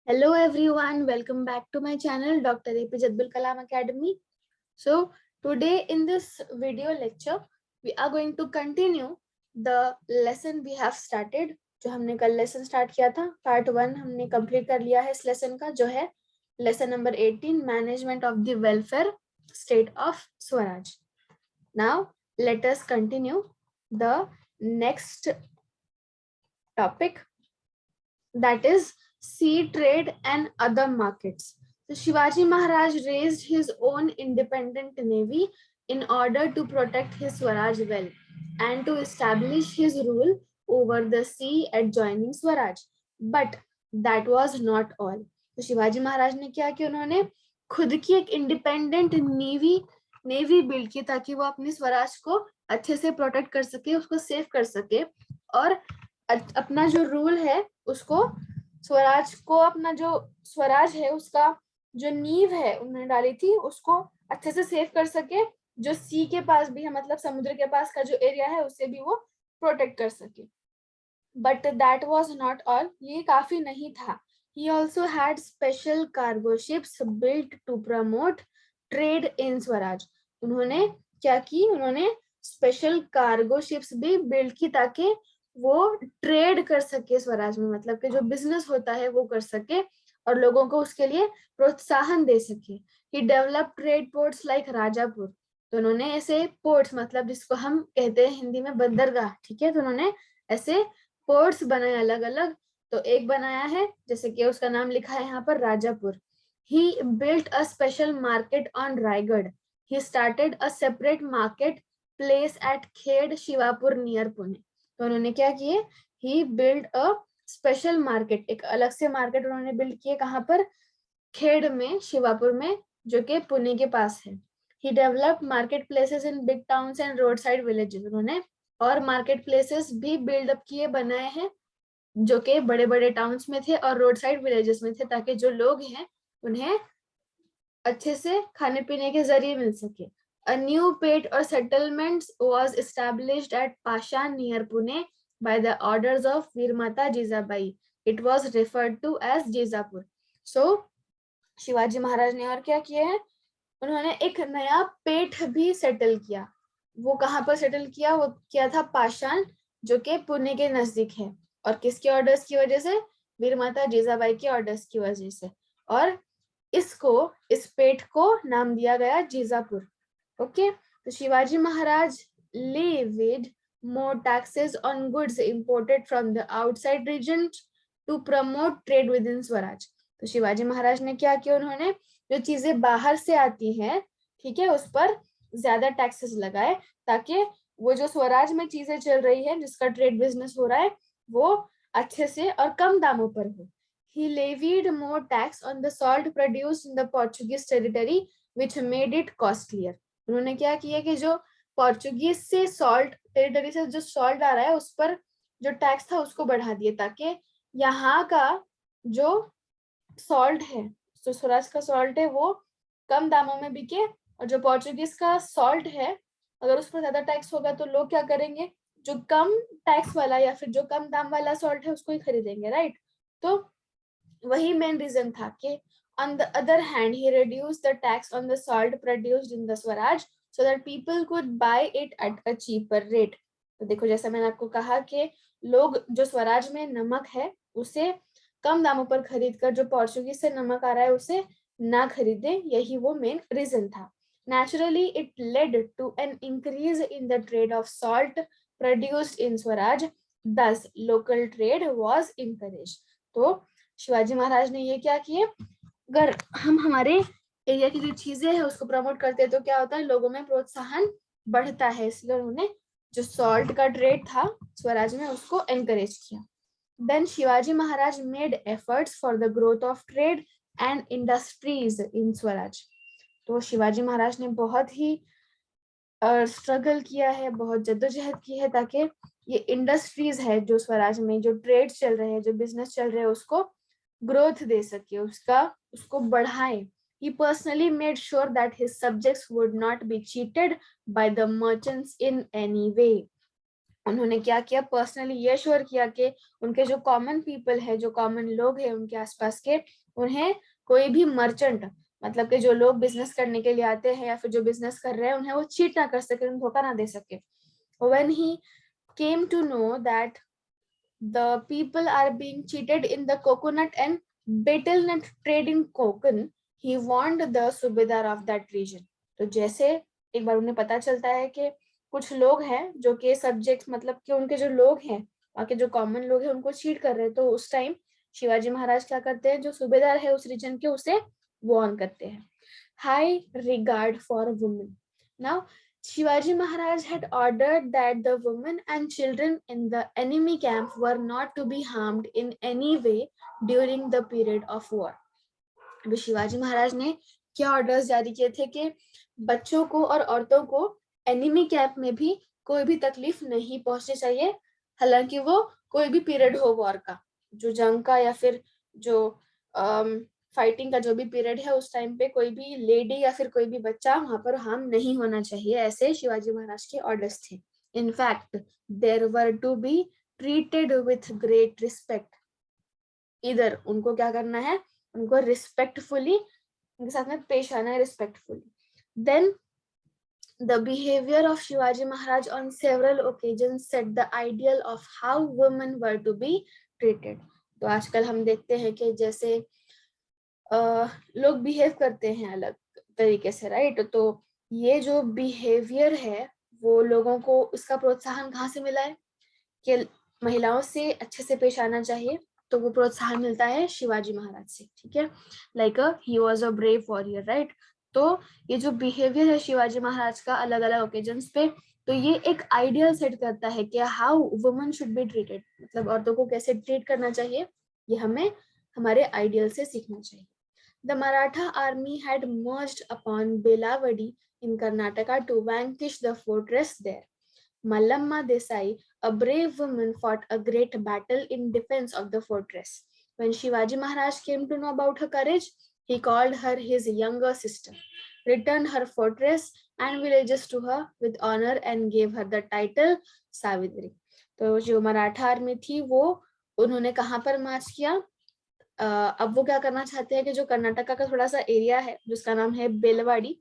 Hello everyone, welcome back to my channel Dr. APJ Abdul Kalam Academy. So today in this video lecture, we are going to continue the lesson we have started. जो हमने कल lesson start किया था, part 1 हमने complete कर लिया है इस लेसन का, जो है lesson number 18, management of the welfare state of Swaraj. Now let us continue the next topic, that is sea trade and other markets. So Shivaji Maharaj raised his own independent navy in order to protect his Swaraj well and to establish his rule over the sea adjoining Swaraj. But that was not all. तो शिवाजी महाराज ने क्या किया, उन्होंने खुद की एक independent navy build की ताकि वो अपनी स्वराज को अच्छे से प्रोटेक्ट कर सके, उसको सेव कर सके और अपना जो रूल है उसको स्वराज को, अपना जो स्वराज है उसका जो नींव है उन्होंने डाली थी उसको अच्छे से सेव कर सके, जो सी के पास भी है, मतलब समुद्र के पास का जो एरिया है उसे भी वो प्रोटेक्ट कर सके. But that was not all, ये काफी नहीं था. He also had special cargo ships built to promote trade in Swaraj. उन्होंने क्या की, उन्होंने स्पेशल कार्गो शिप्स भी बिल्ड की ताकि वो ट्रेड कर सके स्वराज में, मतलब कि जो बिजनेस होता है वो कर सके और लोगों को उसके लिए प्रोत्साहन दे सके. He develop trade ports like Rajapur. तो उन्होंने ऐसे पोर्ट्स, मतलब जिसको हम कहते हैं हिंदी में बंदरगाह, ठीक है, तो उन्होंने ऐसे पोर्ट्स बनाए अलग अलग. तो एक बनाया है जैसे कि उसका नाम लिखा है यहाँ पर Rajapur. He built a special market on Raigad. He started a separate market place at Khed Shivapur near Pune. तो उन्होंने क्या किए, he build a special market, एक अलग से मार्केट उन्होंने बिल्ड किए, कहाँ पर, खेड़ में, शिवापुर में, जो कि पुणे के पास है. He develop market places in big towns and road side villages. उन्होंने और मार्केट प्लेसेस भी बिल्डअप किए, बनाए हैं, जो कि बड़े बड़े टाउन्स में थे और रोड साइड विलेजेस में थे, ताकि जो लोग हैं उन्हें अच्छे से खाने पीने के जरिए मिल सके. A new port or settlement was established at Pashan near Pune by the orders of Virmata Jizabai. It was referred to as Jizapur. So, Shivaji Maharaj ने और क्या किया है, उन्होंने एक नया पेट भी सेटल किया. वो कहाँ पर सेटल किया, वो किया था पाषाण, जो कि पुणे के नजदीक है. और किसके ऑर्डर्स की वजह से, वीरमाता जीजाबाई के ऑर्डर्स की वजह से. और इस पेट को नाम दिया गया जीजापुर. ओके, तो शिवाजी महाराज levied more taxes on goods imported from the outside region to promote trade within Swaraj. तो शिवाजी महाराज ने क्या किया, उन्होंने जो चीजें बाहर से आती हैं, ठीक है, उस पर ज्यादा टैक्सेस लगाए ताकि वो जो स्वराज में चीजें चल रही है, जिसका ट्रेड बिजनेस हो रहा है, वो अच्छे से और कम दामों पर हो. He levied more tax on the salt produced in the Portuguese territory, which made it costlier. उन्होंने क्या किया कि जो पोर्चुगीज से सॉल्ट टेरिटरी से जो सॉल्ट आ रहा है उस पर जो टैक्स था उसको बढ़ा दिए, ताकि यहाँ का जो सॉल्ट है, जो स्वराज का सॉल्ट है, वो कम दामों में बिके. और जो पोर्चुगीज का सॉल्ट है, अगर उस पर ज्यादा टैक्स होगा तो लोग क्या करेंगे, जो कम टैक्स वाला या फिर जो कम दाम वाला सॉल्ट है उसको ही खरीदेंगे, राइट. तो वही मेन रीजन था कि on the other hand he reduced the tax on the salt produced in the Swaraj so that people could buy it at a cheaper rate. तो देखो, जैसा मैंने आपको कहा कि लोग जो स्वराज में नमक है उसे कम दामों पर खरीद कर जो पोर्चुगीज से नमक आ रहा है उसे ना खरीदे, यही वो मेन रीजन था. Naturally it led to an increase in the trade of salt produced in Swaraj, thus local trade was encouraged. तो शिवाजी महाराज ने ये क्या किए, अगर हम हमारे एरिया की जो चीजें हैं उसको प्रमोट करते हैं तो क्या होता है, लोगों में प्रोत्साहन बढ़ता है, इसलिए उन्होंने जो सॉल्ट का ट्रेड था स्वराज में उसको एनकरेज किया. Then Shivaji Maharaj made efforts for the growth of trade and industries in Swaraj. तो शिवाजी महाराज ने बहुत ही स्ट्रगल किया है, बहुत जद्दोजहद की है ताकि ये इंडस्ट्रीज है जो स्वराज में जो ट्रेड चल रहे हैं, जो बिजनेस चल रहे हैं, उसको ग्रोथ दे सके, उसको बढ़ाए. He personally made sure that his subjects would not be cheated by the merchants in any way. उन्होंने क्या किया, पर्सनली ये श्योर किया कि उनके जो कॉमन पीपल है, जो कॉमन लोग हैं उनके आसपास के, उन्हें कोई भी मर्चेंट, मतलब कि जो लोग बिजनेस करने के लिए आते हैं या फिर जो बिजनेस कर रहे हैं, उन्हें वो चीट ना कर सके, उन्हें धोखा ना दे सके. When he came to know that the people are being cheated in the coconut and betel nut trade in Konkan, he warned the Subedar of that region. तो जैसे एक बार उन्हें पता चलता है कि कुछ लोग हैं जो कि सब्जेक्ट, मतलब कि उनके जो लोग हैं, वहाँ के जो कॉमन लोग हैं, उनको चीट कर रहे हैं, तो उस टाइम शिवाजी महाराज क्या करते हैं, जो सूबेदार है उस रीजन के, उसे वार्न करते हैं. High regard for women. Now Shivaji Maharaj had ordered that the women and children in the enemy camp were not to be harmed in any way during the period of war. अभी शिवाजी महाराज ने क्या orders जारी किए थे कि बच्चों को और औरतों को एनिमी कैंप में भी कोई भी तकलीफ नहीं पहुंचनी चाहिए, हालांकि वो कोई भी पीरियड हो वॉर का, जो जंग का या फिर जो फाइटिंग का जो भी पीरियड है, उस टाइम पे कोई भी लेडी या फिर कोई भी बच्चा वहां पर हार्म नहीं होना चाहिए, ऐसे शिवाजी महाराज के ऑर्डर्स थे. In fact there were to be treated with great respect. इधर उनको क्या करना है, उनको रिस्पेक्टफुली, उनके साथ में पेश आना है, respectfully. Then the behavior of Shivaji Maharaj on several occasions set the ideal of how women were to be treated. तो आजकल हम देखते हैं कि जैसे लोग बिहेव करते हैं अलग तरीके से, राइट. तो ये जो बिहेवियर है वो लोगों को, इसका प्रोत्साहन कहाँ से मिला है कि महिलाओं से अच्छे से पेश आना चाहिए, तो वो प्रोत्साहन मिलता है शिवाजी महाराज से. ठीक है, like he was a brave warrior, right. तो ये जो बिहेवियर है शिवाजी महाराज का अलग अलग ओकेजन्स पे, तो ये एक आइडियल सेट करता है कि how women should be treated, मतलब औरतों को कैसे ट्रीट करना चाहिए, ये हमें हमारे आइडियल से सीखना चाहिए. The Maratha army had marched upon Belavadi in Karnataka to vanquish the fortress there. Mallamma Desai, a brave woman, fought a great battle in defense of the fortress. When Shivaji Maharaj came to know about her courage, he called her his younger sister, returned her fortress and villages to her with honor and gave her the title Savitri. तो जो Maratha army थी वो, उन्होंने कहाँ पर मार्च किया, अब वो क्या करना चाहते हैं कि जो कर्नाटका का थोड़ा सा एरिया है जिसका नाम है बेलवाड़ी,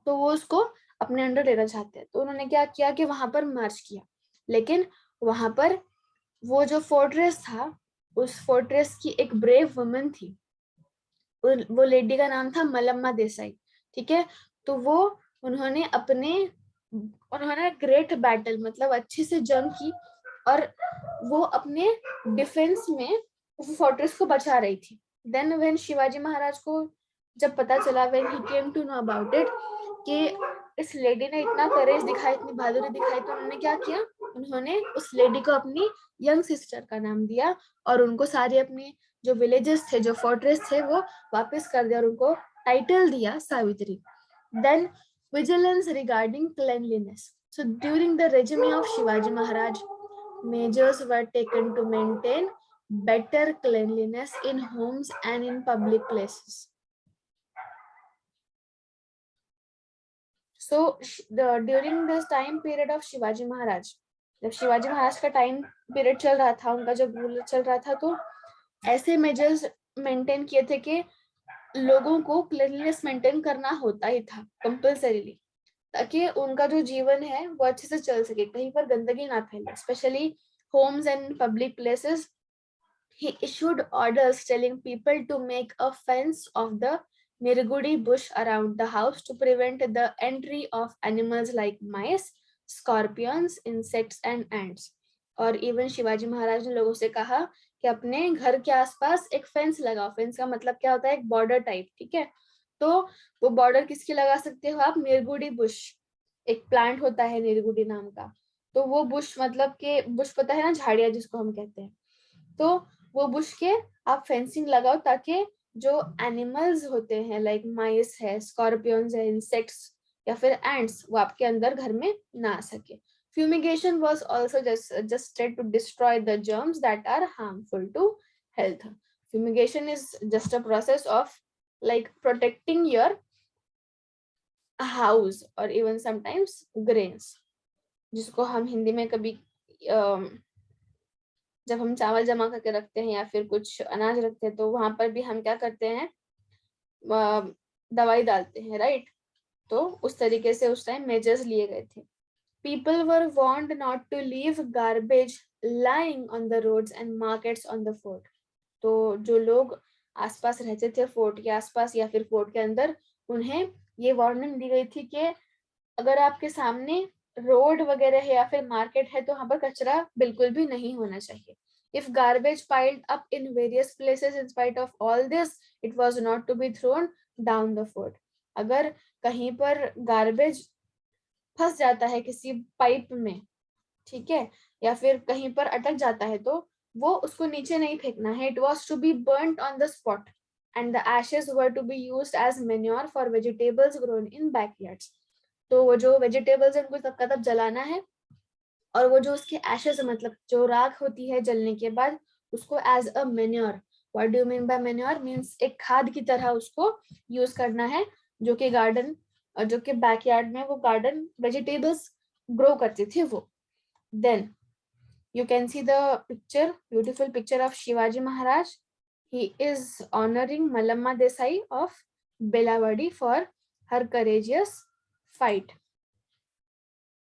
तो वो उसको अपने अंडर लेना चाहते हैं. तो उन्होंने क्या किया कि वहां पर मार्च किया, लेकिन वहां पर वो जो फोर्ट्रेस था, उस फोर्ट्रेस की एक ब्रेव वुमन थी, वो लेडी का नाम था मलम्मा देसाई. ठीक है, तो वो उन्होंने ग्रेट बैटल, मतलब अच्छे से जंग की, और वो अपने डिफेंस में फोर्ट्रेस को बचा रही थी. देन व्हेन शिवाजी महाराज को जब पता चला, when he came to know about it, कि इस लेडी ने इतना करेज दिखाई, इतनी बहादुरी दिखाई, तो उन्होंने क्या किया, उन्होंने उस लेडी को अपनी यंग सिस्टर का नाम दिया और उनको सारे अपने जो विलेजेस थे, जो फोर्ट्रेस थे, वो वापस कर दिया और उनको टाइटल दिया Savitri. Then vigilance regarding cleanliness. So during the regime of Shivaji Maharaj, measures were taken to maintain better cleanliness in homes and in public places. So during this time period of Shivaji Maharaj, जब शिवाजी महाराज का time period चल रहा था, उनका जब rule चल रहा था, तो ऐसे मेजर्स मेंटेन किए थे कि लोगों को क्लीनलीनेस मेंटेन करना होता ही था कंपल्सरीली, ताकि उनका जो जीवन है वो अच्छे से चल सके, कहीं पर गंदगी ना फैले, specially homes and public places. He issued orders telling people to make a fence of the Nirgudi bush around the house to prevent the entry of animals like mice, scorpions, insects and ants. और even Shivaji Maharaj ने लोगों से कहा कि अपने घर के आसपास एक फेंस लगाओ. फेंस का मतलब क्या होता है, एक बॉर्डर टाइप. ठीक है, तो वो बॉर्डर किसकी लगा सकते हो आप, निरगुडी बुश. एक प्लांट होता है निरगुडी नाम का, तो वो बुश, मतलब के बुश पता है ना, झाड़िया जिसको हम कहते हैं, तो वो बुश के आप फेंसिंग लगाओ ताकि जो एनिमल्स होते हैं लाइक माइस है, स्कॉर्पियंस है, इंसेक्ट्स या फिर एंट्स, वो आपके अंदर घर में ना आ सके. Fumigation was also just to destroy the germs that are harmful to health. Fumigation is just a process of like protecting your house or even sometimes grains, जिसको हम हिंदी में कभी जब हम चावल जमा करके रखते हैं या फिर कुछ अनाज रखते हैं तो वहां पर भी हम क्या करते हैं, दवाई डालते हैं, राइट। तो उस तरीके से उस टाइम मेजर्स लिए गए थे। People were warned not to leave garbage lying on the roads and markets on the fort. तो जो लोग आसपास रहते थे फोर्ट के आसपास या फिर फोर्ट के अंदर, उन्हें ये वार्निंग दी गई थी कि अगर आपके सामने रोड वगैरह है या फिर मार्केट है तो वहां पर कचरा बिल्कुल भी नहीं होना चाहिए। If garbage piled up in various places in spite of all this, it was not to be thrown down the fort. अगर कहीं पर गार्बेज फंस जाता है किसी पाइप में, ठीक है, या फिर कहीं पर अटक जाता है तो वो उसको नीचे नहीं फेंकना है। It was to be burnt on the spot and the ashes were to be used as manure for vegetables grown in backyards. तो वो जो वेजिटेबल्स है उनको तब का तब जलाना है, और वो जो उसके एशेस मतलब जो राख होती है जलने के बाद, उसको as a manure, what do you mean by manure, means एक खाद की तरह उसको यूज करना है, जो कि गार्डन, जो कि बैकयार्ड में वो गार्डन वेजिटेबल्स ग्रो करते थे वो। Then you can see the picture, beautiful picture of Shivaji Maharaj. He is honoring Malamma Desai of Belawadi for her courageous fight.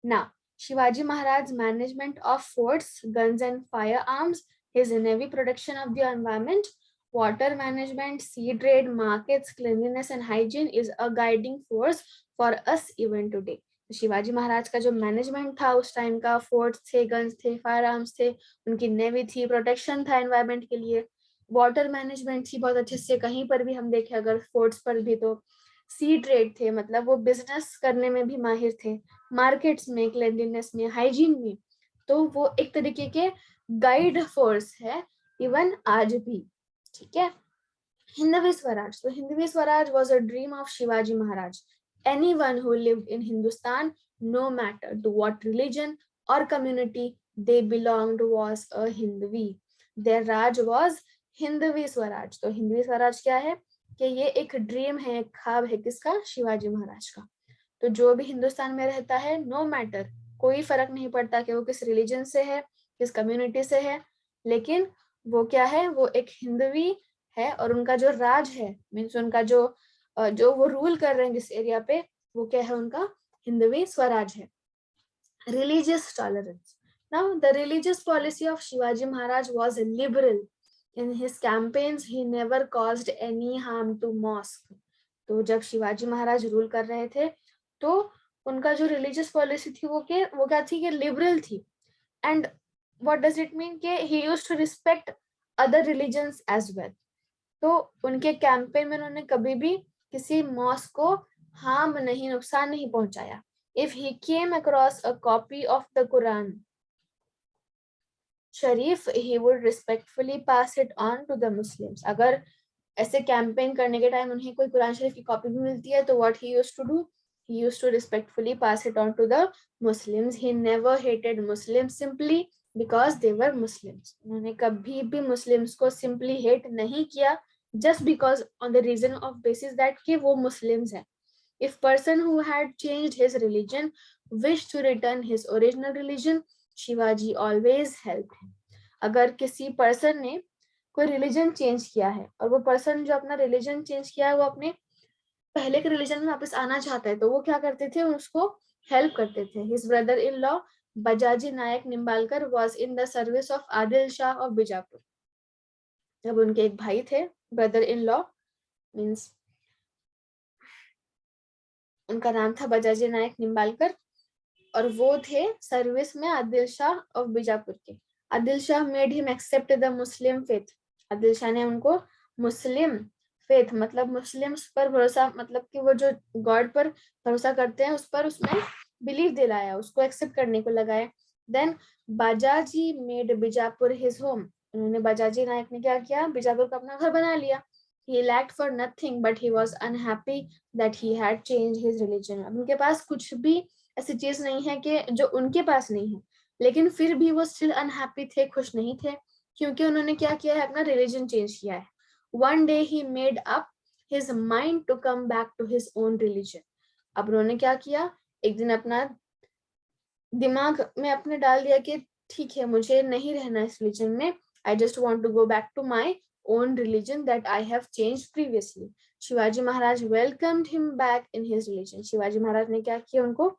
Now, Shivaji Maharaj's management of forts, guns and firearms, his navy protection of the environment, water management, sea trade, markets, cleanliness and hygiene is a guiding force for us even today. Shivaji Maharaj का जो management था उस time का, forts थे, guns थे, fire arms थे, उनकी navy थी, प्रोटेक्शन था एनवायरमेंट के लिए, वाटर मैनेजमेंट थी बहुत अच्छे से, कहीं पर भी हम देखें अगर फोर्ट्स पर भी, तो सी ट्रेड थे, मतलब वो बिजनेस करने में भी माहिर थे, मार्केट्स में, क्लेanलीनेस में, हाइजीन में, तो वो एक तरीके के गाइड फोर्स है इवन आज भी, ठीक है। हिंदवी स्वराज, तो Hindavi Swaraj was a dream of Shivaji Maharaj. Anyone who lived in Hindustan, no matter to what religion or community they belonged, was a Hindvi. Their Raj was Hindavi Swaraj. तो हिंदवी स्वराज क्या है कि ये एक ड्रीम है, एक ख्वाब है, किसका, शिवाजी महाराज का। तो जो भी हिंदुस्तान में रहता है, नो मैटर, कोई फर्क नहीं पड़ता कि वो किस रिलीजन से है, किस कम्युनिटी से है, लेकिन वो क्या है, वो एक हिंदवी है, और उनका जो राज है, मीन्स उनका जो वो रूल कर रहे हैं जिस एरिया पे, वो क्या है, उनका हिंदवी स्वराज है। Religious tolerance. Now, the religious policy of Shivaji Maharaj was liberal. In his campaigns, he never caused any harm to mosque. तो जब शिवाजी महाराज रूल कर रहे थे तो उनका जो रिलीजियस पॉलिसी थी वो क्या थी कि लिबरल थी। And what does it mean कि he used to respect other religions as well. तो उनके कैंपेन में उन्होंने कभी भी किसी मॉस्क को हार्म नहीं, नुकसान नहीं पहुंचाया। If he came across a copy of the Quran Sharif, he would respectfully pass it on to the Muslims. अगर ऐसे कैंपेन करने के टाइम उन्हें कोई कुरान शरीफ की कॉपी भी मिलती है तो what he used to do, he used to respectfully pass it on to the Muslims. He never hated Muslims simply because they were Muslims. उन्होंने कभी भी मुस्लिम्स को simply hate नहीं किया just because on the reason of basis that कि वो Muslims हैं. If person who had changed his religion wished to return his original religion, Shivaji always helped him. अगर किसी पर्सन ने कोई रिलीजन चेंज किया है और वो पर्सन जो अपना रिलीजन चेंज किया है वो अपने पहले के रिलीजन में वापस आना चाहता है तो वो क्या करते थे, उसको हेल्प करते थे। His brother-in-law Bajaji Nayak Nimbalkar was in the service of Adil Shah of Bijapur. जब उनके एक भाई थे, ब्रदर इन लॉ मीन्स उनका नाम था बजाजी नायक निम्बालकर, और वो थे सर्विस में आदिल शाह ऑफ बीजापुर के। Adil Shah made him accept the Muslim faith. Adil Shah ने उनको मुस्लिम फेथ मतलब मुस्लिम्स पर भरोसा, मतलब कि वो जो गॉड पर भरोसा करते हैं उस पर उसमें बिलीव दिलाया, उसको एक्सेप्ट करने को लगाया। Then Bajaji made Bijapur his home. उन्होंने बाजाजी नायक ने क्या किया, बीजापुर को अपना घर बना लिया। He lacked for nothing, but he was unhappy that he had changed his religion. अब उनके पास कुछ भी ऐसी चीज नहीं है कि जो उनके पास नहीं है, लेकिन फिर भी वो स्टिल अनहैप्पी थे, खुश नहीं थे, क्योंकि उन्होंने क्या किया है, अपना रिलीजन चेंज किया है। One day he made up his mind to come back to his own religion. अब उन्होंने क्या किया, एक दिन अपना दिमाग में अपने डाल दिया कि ठीक है, मुझे नहीं रहना इस रिलीजन में, I just want to go back to my own religion that I have changed previously. Shivaji Maharaj welcomed him back in his religion. Shivaji Maharaj ने क्या किया, उनको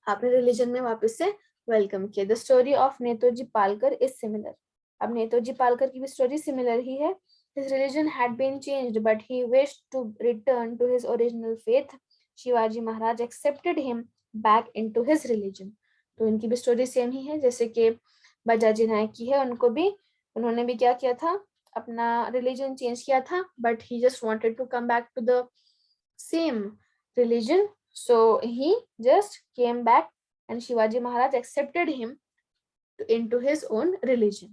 अपने रिलीजन में वापस से वेलकम किया. The story of Netaji Palkar is similar. अब नेताजी पालकर की भी स्टोरी सिमिलर ही है. His religion had been changed, but he wished to return to his original faith. Shivaji Maharaj accepted him back into his religion. तो इनकी भी स्टोरी सेम ही है जैसे कि बजाजी नायक की है. उन्होंने भी क्या किया था, अपना रिलीजन चेंज किया था, but he just wanted to come back to the same religion. So he just came back and Shivaji Maharaj accepted him into his own religion.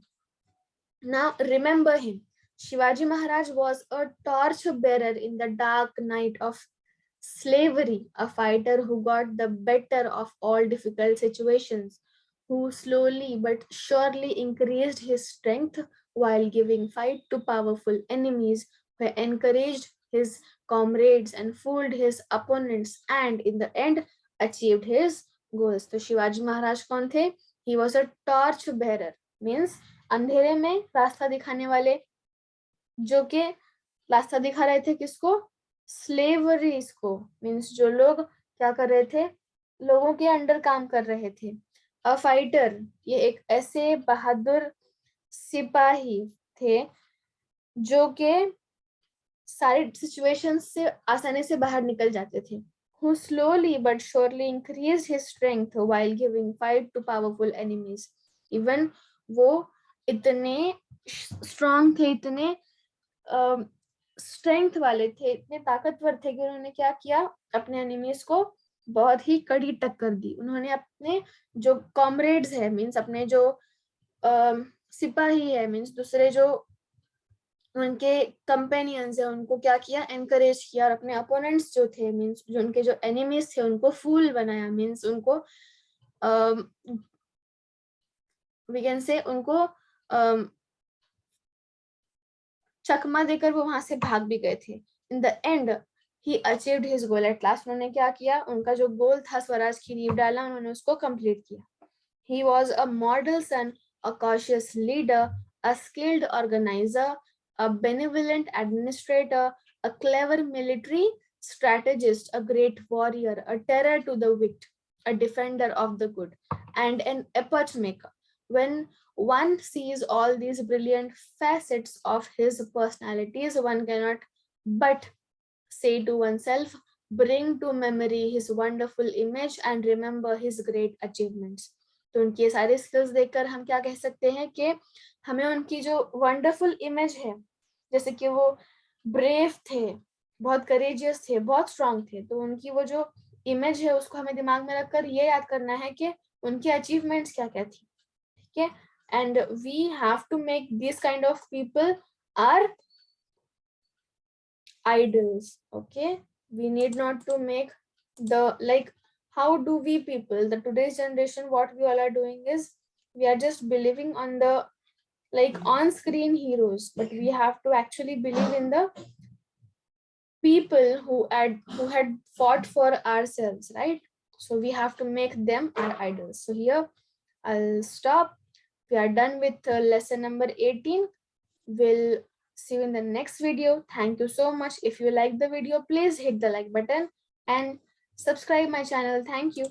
Now remember him. Shivaji Maharaj was a torch bearer in the dark night of slavery, a fighter who got the better of all difficult situations, who slowly but surely increased his strength while giving fight to powerful enemies, who encouraged his comrades and fooled his opponents and in the end achieved his goals. तो शिवाजी महाराज कौन थे? He was a torch bearer, means अंधेरे में रास्ता दिखाने वाले, जो कि रास्ता दिखा रहे थे किसको? स्लेवरीज को, मीन्स जो लोग क्या कर रहे थे, लोगों के अंडर काम कर रहे थे. अ फाइटर, ये एक ऐसे बहादुर सिपाही थे जो के सारी सिचुएशंस से आसानी से बाहर निकल जाते थे. Who slowly but surely increased his strength while giving fight to powerful enemies. Even वो इतने स्ट्रॉन्ग थे, इतने स्ट्रेंथ वाले थे, इतने ताकतवर थे कि उन्होंने क्या किया, अपने एनिमीज को बहुत ही कड़ी टक्कर दी. उन्होंने अपने जो कॉमरेड्स है, मीन्स अपने जो सिपाही है, मीन्स दूसरे जो उनके कंपेनियंस है, उनको क्या किया, एनकरेज किया. और अपने अपोनेंट्स जो थे, मीन्स जो उनके जो एनिमीज थे, उनको फूल बनाया. मीन्स उनको वी कैन से उनको चकमा देकर वो वहां से भाग भी गए थे. In the and he achieved his goal. At last उन्होंने क्या किया, उनका जो गोल था स्वराज की नींव डाला, उन्होंने उसको कंप्लीट किया. He was a model son, a cautious leader, a skilled organiser, a benevolent administrator, a clever military strategist, a great warrior, a terror to the wicked, a defender of the good, and an epoch maker. When one sees all these brilliant facets of his personalities, one cannot but say to oneself, bring to memory his wonderful image and remember his great achievements. तो उनकी सारी skills देखकर हम क्या कह सकते हैं कि हमें उनकी जो वंडरफुल इमेज है, जैसे कि वो ब्रेव थे, बहुत करेजियस थे, बहुत स्ट्रांग थे, तो उनकी वो जो इमेज है उसको हमें दिमाग में रखकर ये याद करना है कि उनकी अचीवमेंट्स क्या क्या थी. ठीक है, and we have to make this kind of people are idols. Okay, we need not to make the, like, how do we people, the today's generation, what we all are doing is we are just believing on the, like, on screen heroes, but we have to actually believe in the people who had fought for ourselves, right? So we have to make them our idols. So here I'll stop. We are done with lesson number 18. We'll see you in the next video. Thank you so much. If you like the video, please hit the like button and subscribe my channel. Thank you.